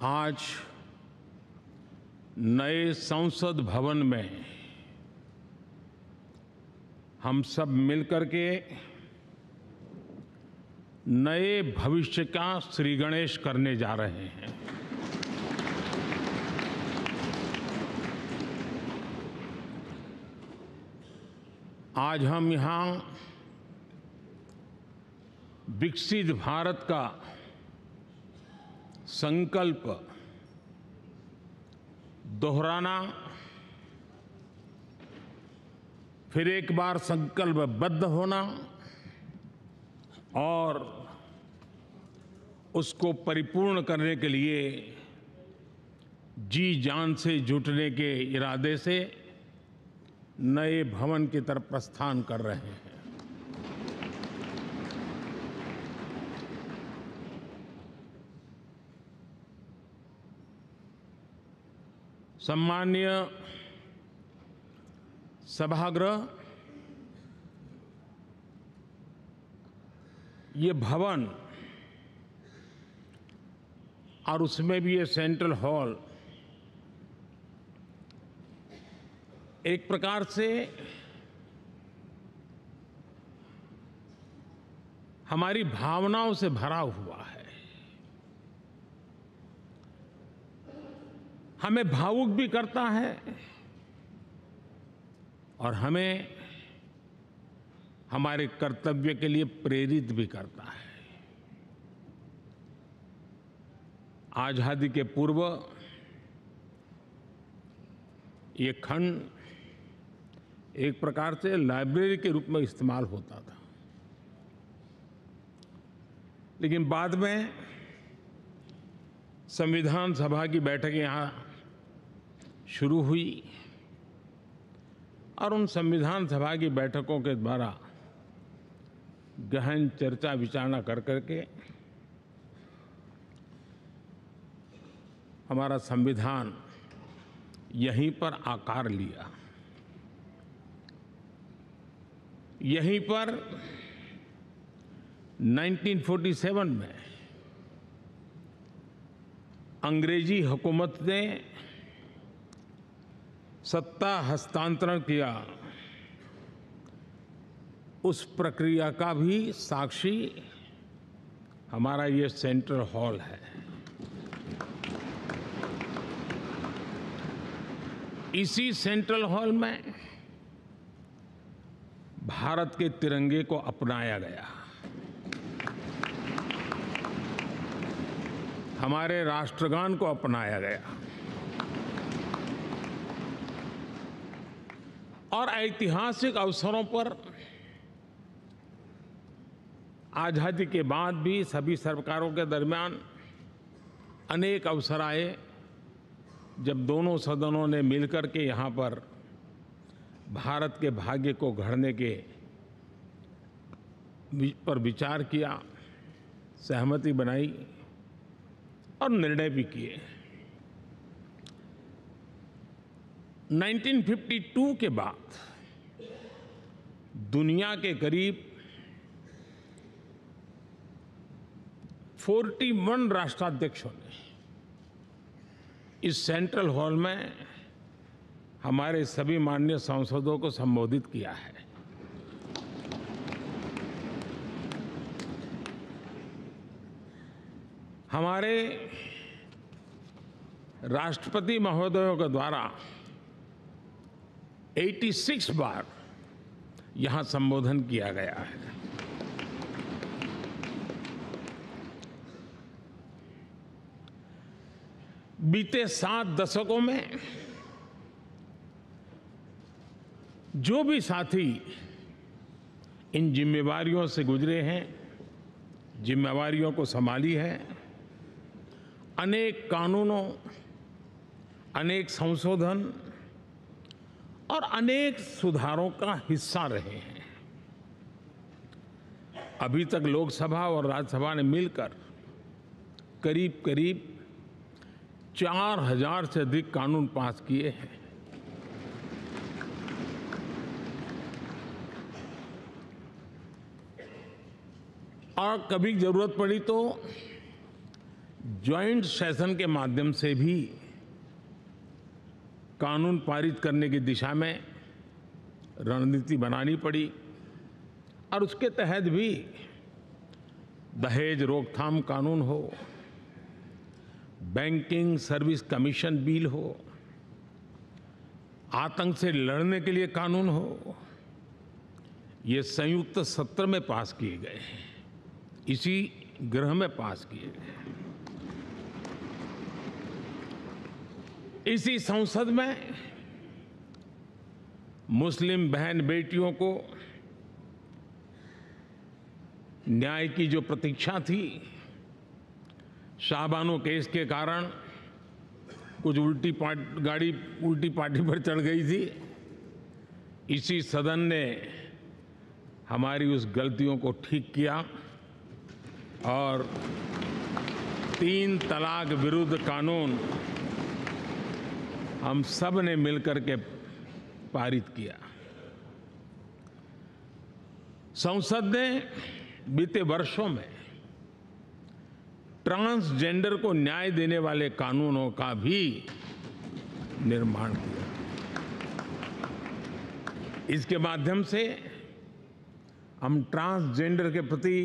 आज नए संसद भवन में हम सब मिलकर के नए भविष्य का श्री गणेश करने जा रहे हैं। आज हम यहाँ विकसित भारत का संकल्प दोहराना, फिर एक बार संकल्पबद्ध होना और उसको परिपूर्ण करने के लिए जी जान से जुटने के इरादे से नए भवन की तरफ प्रस्थान कर रहे हैं। सम्माननीय सभागृह, ये भवन और उसमें भी ये सेंट्रल हॉल एक प्रकार से हमारी भावनाओं से भरा हुआ है। हमें भावुक भी करता है और हमें हमारे कर्तव्य के लिए प्रेरित भी करता है। आजादी के पूर्व ये खंड एक प्रकार से लाइब्रेरी के रूप में इस्तेमाल होता था, लेकिन बाद में संविधान सभा की बैठक यहाँ शुरू हुई और उन संविधान सभा की बैठकों के द्वारा गहन चर्चा विचारणा कर करके हमारा संविधान यहीं पर आकार लिया। यहीं पर 1947 में अंग्रेजी हुकूमत ने सत्ता हस्तांतरण किया, उस प्रक्रिया का भी साक्षी हमारा ये सेंट्रल हॉल है। इसी सेंट्रल हॉल में भारत के तिरंगे को अपनाया गया, हमारे राष्ट्रगान को अपनाया गया और ऐतिहासिक अवसरों पर आजादी के बाद भी सभी सरकारों के दरमियान अनेक अवसर आए जब दोनों सदनों ने मिलकर के यहाँ पर भारत के भाग्य को गढ़ने के पर विचार किया, सहमति बनाई और निर्णय भी किए। 1952 के बाद दुनिया के करीब 41 राष्ट्राध्यक्षों ने इस सेंट्रल हॉल में हमारे सभी माननीय सांसदों को संबोधित किया है। हमारे राष्ट्रपति महोदयों के द्वारा 86 बार यहाँ संबोधन किया गया है। बीते 7 दशकों में जो भी साथी इन जिम्मेवारियों से गुजरे हैं, जिम्मेवारियों को संभाली है, अनेक कानूनों, अनेक संशोधन और अनेक सुधारों का हिस्सा रहे हैं। अभी तक लोकसभा और राज्यसभा ने मिलकर करीब करीब 4000 से अधिक कानून पास किए हैं। और कभी जरूरत पड़ी तो जॉइंट सेशन के माध्यम से भी कानून पारित करने की दिशा में रणनीति बनानी पड़ी और उसके तहत भी दहेज रोकथाम कानून हो, बैंकिंग सर्विस कमीशन बिल हो, आतंक से लड़ने के लिए कानून हो, ये संयुक्त सत्र में पास किए गए हैं, इसी गृह में पास किए गए। इसी संसद में मुस्लिम बहन बेटियों को न्याय की जो प्रतीक्षा थी, शाहबानो केस के कारण कुछ गाड़ी उल्टी पार्टी पर चढ़ गई थी, इसी सदन ने हमारी उस गलतियों को ठीक किया और 3 तलाक विरुद्ध कानून हम सब ने मिलकर के पारित किया। संसद ने बीते वर्षों में ट्रांसजेंडर को न्याय देने वाले कानूनों का भी निर्माण किया। इसके माध्यम से हम ट्रांसजेंडर के प्रति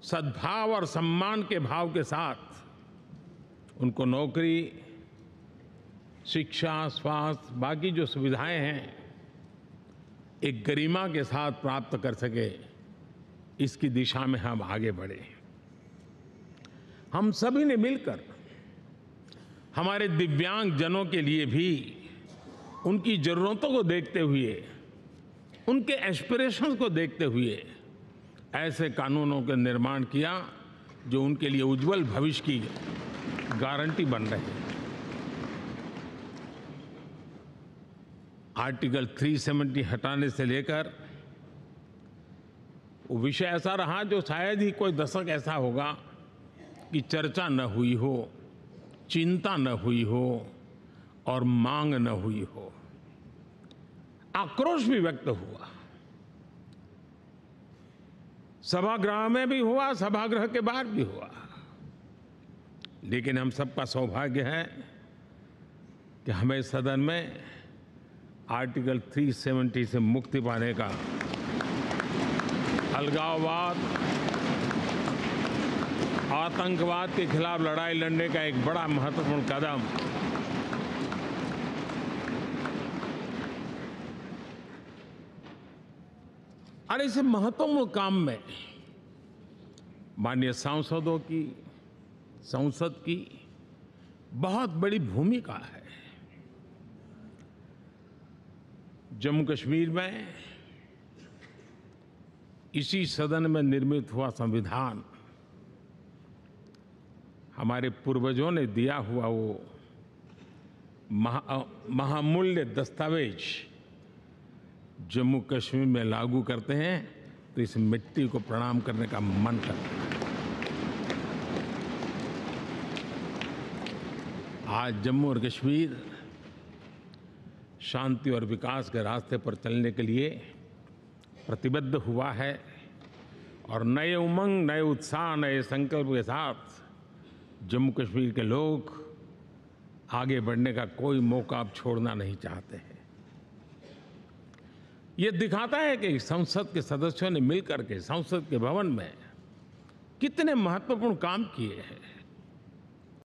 सद्भाव और सम्मान के भाव के साथ उनको नौकरी, शिक्षा, स्वास्थ्य, बाकी जो सुविधाएं हैं, एक गरिमा के साथ प्राप्त कर सके, इसकी दिशा में हम आगे बढ़े। हम सभी ने मिलकर हमारे दिव्यांग जनों के लिए भी उनकी जरूरतों को देखते हुए, उनके एस्पिरेशंस को देखते हुए ऐसे कानूनों का निर्माण किया जो उनके लिए उज्जवल भविष्य की गारंटी बन रहे हैं। आर्टिकल 370 हटाने से लेकर वो विषय ऐसा रहा जो शायद ही कोई दशक ऐसा होगा कि चर्चा न हुई हो, चिंता न हुई हो और मांग न हुई हो। आक्रोश भी व्यक्त हुआ, सभागृह में भी हुआ, सभागृह के बाहर भी हुआ, लेकिन हम सबका सौभाग्य है कि हमें सदन में आर्टिकल 370 से मुक्ति पाने का, अलगाववाद, आतंकवाद के खिलाफ लड़ाई लड़ने का एक बड़ा महत्वपूर्ण कदम और इस महत्वपूर्ण काम में माननीय सांसदों की, संसद की बहुत बड़ी भूमिका है। जम्मू कश्मीर में इसी सदन में निर्मित हुआ संविधान हमारे पूर्वजों ने दिया हुआ वो महामूल्य दस्तावेज जम्मू कश्मीर में लागू करते हैं तो इस मिट्टी को प्रणाम करने का मन करता है। आज जम्मू और कश्मीर शांति और विकास के रास्ते पर चलने के लिए प्रतिबद्ध हुआ है और नए उमंग, नए उत्साह, नए संकल्प के साथ जम्मू कश्मीर के लोग आगे बढ़ने का कोई मौका अब छोड़ना नहीं चाहते हैं। ये दिखाता है कि संसद के सदस्यों ने मिलकर के संसद के भवन में कितने महत्वपूर्ण काम किए हैं।